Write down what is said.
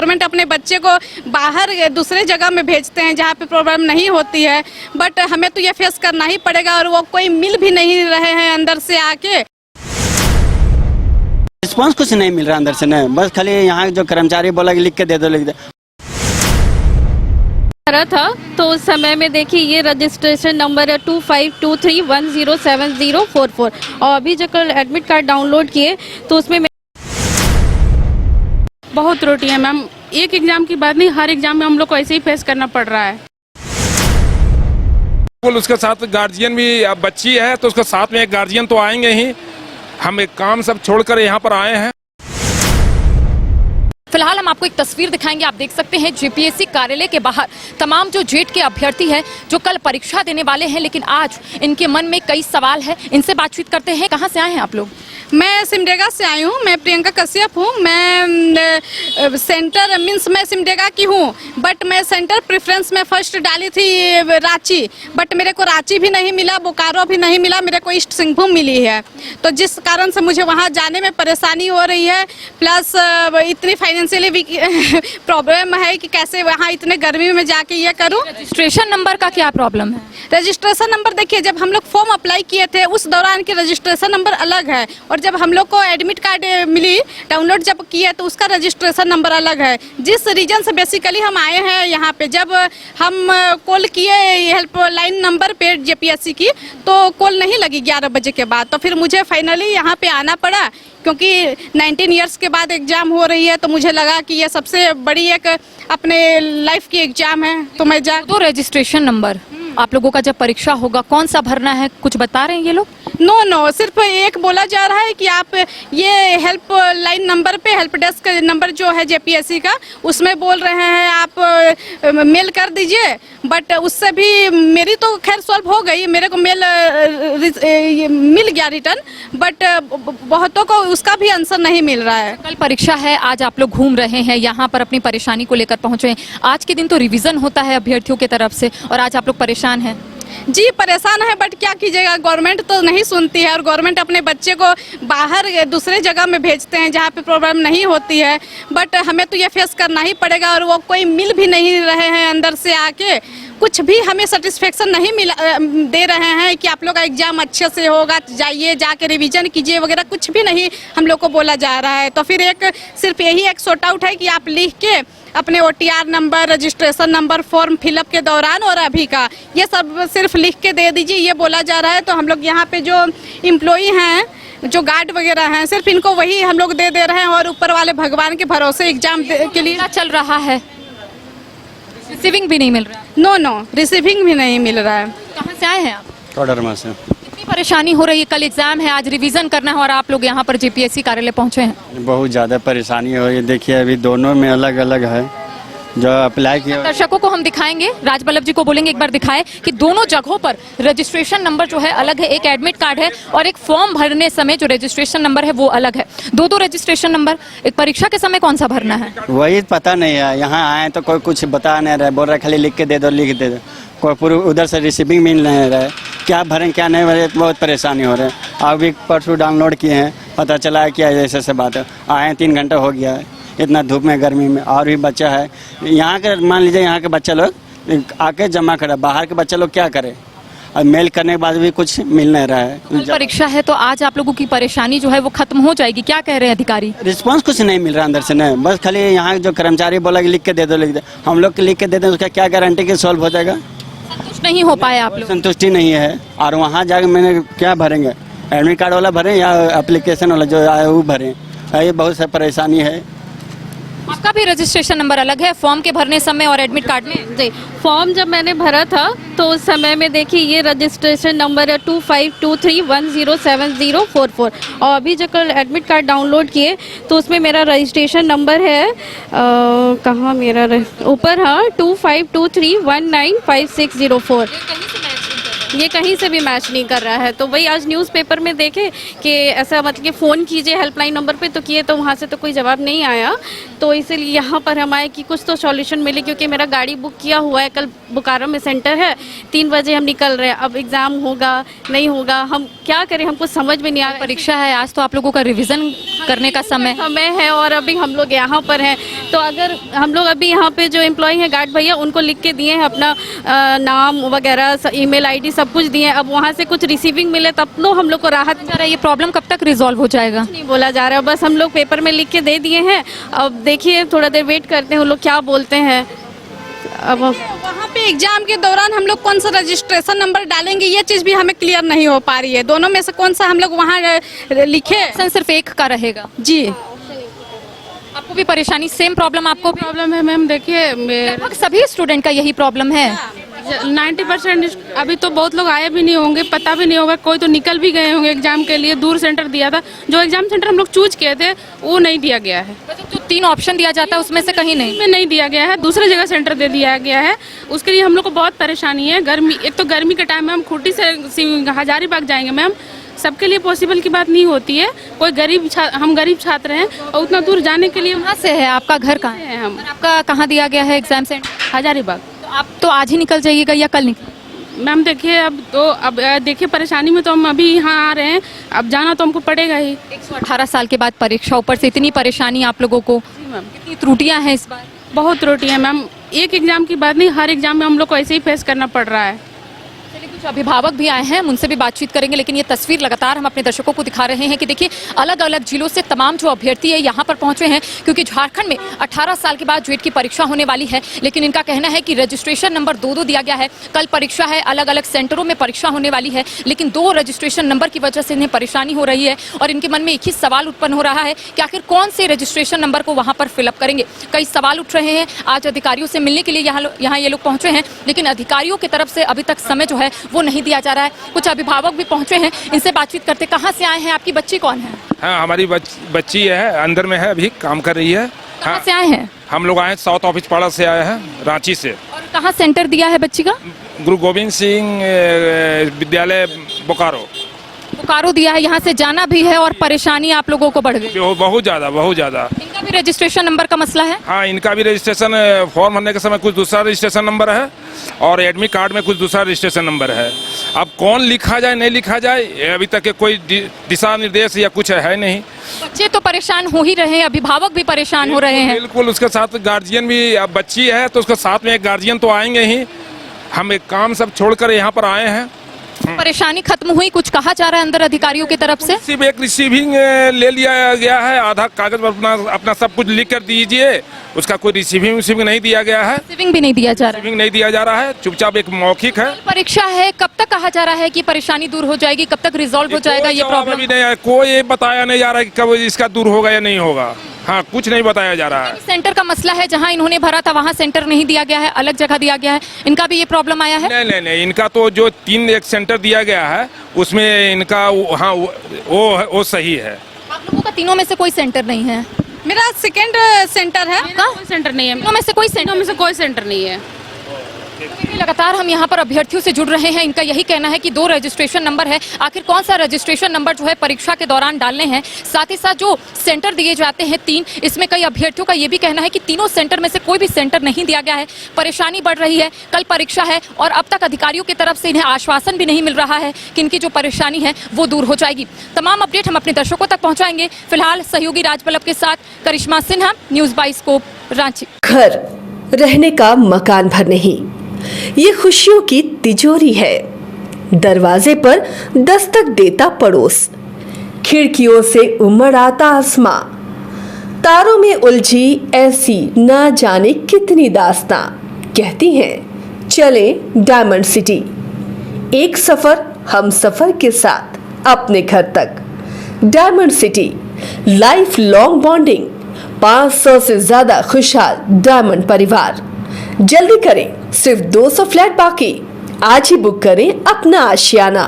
Government अपने बच्चे को बाहर दूसरे जगह में भेजते हैं जहाँ पे प्रॉब्लम नहीं होती है, बट हमें तो ये फेस करना ही पड़ेगा और वो कोई मिल भी नहीं रहे हैं अंदर से आके। रिस्पांस कुछ नहीं मिल रहा अंदर से, नहीं बस खाली यहाँ जो कर्मचारी बोला कि लिख के दे दो लिख दे। था तो उस समय में देखिए ये रजिस्ट्रेशन नंबर है 2523107044 और अभी जो कल एडमिट कार्ड डाउनलोड किए तो उसमें बहुत त्रुटि है मैम। एक एग्जाम की बात नहीं, हर एग्जाम में हम लोग को ऐसे ही फेस करना पड़ रहा है। उसके साथ गार्जियन भी, अब बच्ची है तो उसके साथ में एक गार्जियन तो आएंगे ही। हम एक काम सब छोड़कर यहाँ पर आए हैं। फिलहाल हम आपको एक तस्वीर दिखाएंगे। आप देख सकते हैं जेपीएससी कार्यालय के बाहर तमाम जो जेट के अभ्यर्थी हैं जो कल परीक्षा देने वाले हैं, लेकिन आज इनके मन में कई सवाल है। इनसे बातचीत करते हैं। कहां से आए हैं आप लोग? मैं सिमडेगा से आई हूँ। मैं प्रियंका कश्यप हूँ। मैं सेंटर मीन्स मैं सिमडेगा की हूँ, बट मैं सेंटर प्रेफरेंस में फर्स्ट डाली थी रांची, बट मेरे को रांची भी नहीं मिला, बोकारो भी नहीं मिला, मेरे को ईस्ट सिंहभूम मिली है। तो जिस कारण से मुझे वहाँ जाने में परेशानी हो रही है, प्लस इतनी फाइनेंशियली भी प्रॉब्लम है कि कैसे वहाँ इतने गर्मी में जाके ये करूँ। रजिस्ट्रेशन नंबर का क्या प्रॉब्लम है? रजिस्ट्रेशन नंबर देखिए, जब हम लोग फॉर्म अप्लाई किए थे उस दौरान की रजिस्ट्रेशन नंबर अलग है, और जब हम लोग को एडमिट कार्ड मिली डाउनलोड जब किया तो उसका रजिस्ट्रेशन नंबर अलग है। जिस रीजन से बेसिकली हम आए हैं यहाँ पे, जब हम कॉल किए हेल्पलाइन नंबर पे जेपीएससी की तो कॉल नहीं लगी 11 बजे के बाद, तो फिर मुझे फाइनली यहाँ पे आना पड़ा क्योंकि 19 ईयर्स के बाद एग्जाम हो रही है। तो मुझे लगा कि ये सबसे बड़ी एक अपने लाइफ की एग्जाम है, तो मैं तो रजिस्ट्रेशन नंबर आप लोगों का जब परीक्षा होगा कौन सा भरना है, कुछ बता रहे हैं ये लोग? नो, सिर्फ एक बोला जा रहा है कि आप ये हेल्प लाइन नंबर पे, हेल्प डेस्क नंबर जो है जेपीएससी का, उसमें बोल रहे हैं आप मेल कर दीजिए, बट उससे भी मेरी तो खैर सॉल्व हो गई, मेरे को मेल मिल गया रिटर्न, बट बहुतों को उसका भी आंसर नहीं मिल रहा है। कल परीक्षा है, आज आप लोग घूम रहे हैं यहाँ पर, अपनी परेशानी को लेकर पहुंचे हैं। आज के दिन तो रिवीजन होता है अभ्यर्थियों की तरफ से और आज आप लोग परेशान हैं। जी परेशान है, बट क्या कीजिएगा, गवर्नमेंट तो नहीं सुनती है और गवर्नमेंट अपने बच्चे को बाहर दूसरे जगह में भेजते हैं जहाँ पे प्रॉब्लम नहीं होती है, बट हमें तो ये फेस करना ही पड़ेगा और वो कोई मिल भी नहीं रहे हैं अंदर से आके, कुछ भी हमें सेटिस्फेक्शन नहीं दे रहे हैं कि आप लोग का एग्जाम अच्छे से होगा, जाइए जाके रिवीजन कीजिए वगैरह, कुछ भी नहीं हम लोग को बोला जा रहा है। तो फिर सिर्फ यही एक शॉर्ट आउट है कि आप लिख के अपने OTR number, registration number, form fill up के दौरान और अभी का ये सब सिर्फ लिख के दे दीजिए, ये बोला जा रहा है। तो हम लोग यहाँ पे जो एम्प्लॉई हैं, जो गार्ड वगैरह हैं, सिर्फ इनको वही हम लोग दे रहे हैं और ऊपर वाले भगवान के भरोसे एग्जाम के लिए चल रहा है। रिसीविंग भी नहीं मिल रहा? नो, रिसीविंग भी नहीं मिल रहा है। कहाँ से आए हैं आप? कोडरमा से। कितनी परेशानी हो रही है? कल एग्जाम है, आज रिवीजन करना है और आप लोग यहाँ पर जेपीएससी कार्यालय पहुँचे हैं। बहुत ज़्यादा परेशानी हो रही है। देखिए अभी दोनों में अलग अलग है जो अप्लाई किया। दर्शकों को हम दिखाएंगे, राजबल्लभ जी को बोलेंगे एक बार दिखाएं कि दोनों जगहों पर रजिस्ट्रेशन नंबर जो है अलग है। एक एडमिट कार्ड है और एक फॉर्म भरने समय जो रजिस्ट्रेशन नंबर है वो अलग है। दो रजिस्ट्रेशन नंबर। एक परीक्षा के समय कौन सा भरना है वही पता नहीं है। यहाँ आए तो कोई कुछ बता नहीं रहा है, बोल रहा है खाली लिख के दे दो लिख दे दो, कोई पूरी उधर से रिसीविंग मिल नहीं रहा है। क्या भरें क्या नहीं भरें, बहुत परेशानी हो रही है। अभी परसों डाउनलोड किए हैं, पता चला है क्या ऐसे बात है। आए 3 घंटा हो गया है, इतना धूप में गर्मी में, और भी बच्चा है यहाँ के, मान लीजिए यहाँ के बच्चे लोग आके जमा करे, बाहर के बच्चे लोग क्या करें, और मेल करने के बाद भी कुछ मिल नहीं रहा है। परीक्षा है तो आज आप लोगों की परेशानी जो है वो खत्म हो जाएगी, क्या कह रहे हैं अधिकारी? रिस्पांस कुछ नहीं मिल रहा अंदर से, नहीं बस खाली यहाँ जो कर्मचारी बोला कि लिख के दे दो लिख दे। हम लोग लिख के दे दें, उसका क्या गारंटी कि सॉल्व हो जाएगा? संतुष्ट नहीं हो पाए आप लोग? संतुष्टि नहीं है। और वहाँ जाकर मैंने क्या भरेंगे, एडमिट कार्ड वाला भरें या एप्लीकेशन वाला जो आए वो भरें, ये बहुत सा परेशानी है। आपका भी रजिस्ट्रेशन नंबर अलग है फॉर्म के भरने समय और एडमिट कार्ड में? जी, फॉर्म जब मैंने भरा था तो उस समय में देखिए ये रजिस्ट्रेशन नंबर है 2523107044 और अभी जो कल एडमिट कार्ड डाउनलोड किए तो उसमें मेरा रजिस्ट्रेशन नंबर है कहाँ मेरा ऊपर, हाँ 2523195604। ये कहीं से भी मैच नहीं कर रहा है। तो वही आज न्यूज़पेपर में देखे कि ऐसा मतलब कि फ़ोन कीजिए हेल्पलाइन नंबर पे, तो किए तो वहाँ से तो कोई जवाब नहीं आया। तो इसीलिए यहाँ पर हम आए कि कुछ तो सॉल्यूशन मिले, क्योंकि मेरा गाड़ी बुक किया हुआ है, कल बोकारो में सेंटर है, 3 बजे हम निकल रहे हैं। अब एग्ज़ाम होगा नहीं होगा, हम क्या करें, हमको समझ में नहीं आ रहा। परीक्षा है आज, तो आप लोगों का रिवीजन करने का समय है और अभी हम लोग यहाँ पर हैं। तो अगर हम लोग अभी यहाँ पे जो एम्प्लॉय हैं गार्ड भैया, उनको लिख के दिए हैं अपना नाम वगैरह, ईमेल आईडी सब कुछ दिए हैं। अब वहाँ से कुछ रिसीविंग मिले तब तो हम लोग को राहत जा रहा है। ये प्रॉब्लम कब तक रिजॉल्व हो जाएगा? नहीं बोला जा रहा है, बस हम लोग पेपर में लिख के दे दिए हैं। अब देखिए थोड़ा देर वेट करते हैं, वो लोग क्या बोलते हैं। अब वहाँ पे एग्जाम के दौरान हम लोग कौन सा रजिस्ट्रेशन नंबर डालेंगे, ये चीज़ भी हमें क्लियर नहीं हो पा रही है। दोनों में से कौन सा हम लोग वहाँ लिखे? ऑप्शन सिर्फ एक का रहेगा। जी, आपको भी परेशानी, सेम प्रॉब्लम आपको भी? प्रॉब्लम है मैम। देखिए लगभग सभी स्टूडेंट का यही प्रॉब्लम है। 90% अभी तो बहुत लोग आए भी नहीं होंगे, पता भी नहीं होगा, कोई तो निकल भी गए होंगे एग्जाम के लिए। दूर सेंटर दिया था, जो एग्जाम सेंटर हम लोग चूज किए थे वो नहीं दिया गया है। जो 3 ऑप्शन दिया जाता है उसमें से कहीं नहीं में नहीं दिया गया है, दूसरे जगह सेंटर दे दिया गया है। उसके लिए हम लोग को बहुत परेशानी है। गर्मी, एक तो गर्मी के टाइम में हम खूंटी से हजारीबाग जाएंगे मैम, सबके लिए पॉसिबल की बात नहीं होती है। कोई हम गरीब छात्र हैं और उतना दूर जाने के लिए। कहाँ से है आपका घर? कहाँ है? हम आपका कहाँ दिया गया है एग्जाम सेंटर? हजारीबाग। तो आप तो आज ही निकल जाइएगा या कल निकल? मैम देखिए अब देखिए परेशानी में तो हम अभी यहाँ आ रहे हैं, अब जाना तो हमको पड़ेगा ही। 118 साल के बाद परीक्षा, ऊपर से इतनी परेशानी आप लोगों को, कितनी त्रुटियां हैं इस बार? बहुत त्रुटियां मैम, एक एग्जाम की बात नहीं, हर एग्जाम में हम लोग को ऐसे ही फेस करना पड़ रहा है। चलिए, कुछ अभिभावक भी आए हैं, हम उनसे भी बातचीत करेंगे। लेकिन ये तस्वीर लगातार हम अपने दर्शकों को दिखा रहे हैं कि देखिए अलग अलग जिलों से तमाम जो अभ्यर्थी है यहाँ पर पहुंचे हैं, क्योंकि झारखंड में 18 साल के बाद जेट की परीक्षा होने वाली है। लेकिन इनका कहना है कि रजिस्ट्रेशन नंबर 2 दिया गया है, कल परीक्षा है, अलग अलग सेंटरों में परीक्षा होने वाली है, लेकिन 2 रजिस्ट्रेशन नंबर की वजह से इन्हें परेशानी हो रही है। और इनके मन में एक ही सवाल उत्पन्न हो रहा है कि आखिर कौन से रजिस्ट्रेशन नंबर को वहाँ पर फिलअप करेंगे। कई सवाल उठ रहे हैं। आज अधिकारियों से मिलने के लिए यहाँ ये लोग पहुंचे हैं, लेकिन अधिकारियों की तरफ से अभी तक समय जो है वो नहीं दिया जा रहा है। कुछ अभिभावक भी पहुंचे हैं, इनसे बातचीत करते। कहाँ से आए हैं? आपकी बच्ची कौन है? हाँ, हमारी बच्ची है, अंदर में है, अभी काम कर रही है। कहाँ हाँ, से आए हैं? हम लोग आए साउथ ऑफिस पाड़ा से आए हैं, रांची से। और कहाँ सेंटर दिया है बच्ची का? गुरु गोविंद सिंह विद्यालय बोकारो। बोकारो दिया है। यहाँ से जाना भी है और परेशानी आप लोगों को बढ़ गई। बहुत ज़्यादा। इनका भी रजिस्ट्रेशन नंबर का मसला है? हाँ, इनका भी रजिस्ट्रेशन फॉर्म भरने के समय कुछ दूसरा रजिस्ट्रेशन नंबर है और एडमिट कार्ड में कुछ दूसरा रजिस्ट्रेशन नंबर है। अब कौन लिखा जाए नहीं लिखा जाए, अभी तक के कोई दिशा निर्देश या कुछ है नहीं। बच्चे तो परेशान हो ही रहे हैं, अभिभावक भी परेशान हो रहे हैं। बिल्कुल, उसके साथ गार्जियन भी। अब बच्ची है तो उसके साथ में एक गार्जियन तो आएंगे ही। हम एक काम सब छोड़कर यहाँ पर आए हैं। परेशानी खत्म हुई? कुछ कहा जा रहा है अंदर अधिकारियों की तरफ से? सिर्फ एक रिसीविंग ले लिया गया है, आधा कागज पर अपना सब कुछ लिख कर दीजिए, उसका कोई रिसीविंग नहीं दिया गया है। रिसीविंग भी नहीं दिया जा रहा है? रिसीविंग नहीं दिया जा रहा है, चुपचाप एक मौखिक है। परीक्षा है, कब तक कहा जा रहा है कि परेशानी दूर हो जाएगी, कब तक रिजॉल्व हो जाएगा ये प्रॉब्लम? अभी नहीं, कोई बताया नहीं जा रहा है कि कब इसका दूर होगा या नहीं होगा। हाँ, कुछ नहीं बताया जा रहा है। सेंटर का मसला है, जहां इन्होंने भरा था वहां सेंटर नहीं दिया गया है, अलग जगह दिया गया है। इनका भी ये प्रॉब्लम आया है? नहीं, इनका तो जो 3 एक सेंटर दिया गया है उसमें इनका हाँ वो सही है। आप लोगों का तीनों में से कोई सेंटर नहीं है? मेरा सेकंड सेंटर है। कोई सेंटर नहीं है, तीनों में से कोई सेंटर नहीं है। लगातार हम यहाँ पर अभ्यर्थियों से जुड़ रहे हैं। इनका यही कहना है कि 2 रजिस्ट्रेशन नंबर है, आखिर कौन सा रजिस्ट्रेशन नंबर जो है परीक्षा के दौरान डालने हैं। साथ ही साथ जो सेंटर दिए जाते हैं 3, इसमें कई अभ्यर्थियों का ये भी कहना है कि तीनों सेंटर में से कोई भी सेंटर नहीं दिया गया है। परेशानी बढ़ रही है, कल परीक्षा है और अब तक अधिकारियों की तरफ से इन्हें आश्वासन भी नहीं मिल रहा है कि इनकी जो परेशानी है वो दूर हो जाएगी। तमाम अपडेट हम अपने दर्शकों तक पहुँचाएंगे। फिलहाल सहयोगी राजबल्लभ के साथ करिश्मा सिन्हा, न्यूज़ बाइस्कोप, रांची। घर रहने का मकान भर नहीं, ये खुशियों की तिजोरी है। दरवाजे पर दस्तक देता पड़ोस, खिड़कियों से उमड़ आता आसमां, तारों में उलझी ऐसी ना जाने कितनी दास्तां। कहती हैं चले डायमंड सिटी, एक सफर हम सफर के साथ अपने घर तक। Diamond city, life long bonding, 500 से ज्यादा खुशहाल डायमंड परिवार। जल्दी करें, सिर्फ 200 फ्लैट बाकी। आज ही बुक करें अपना आशियाना।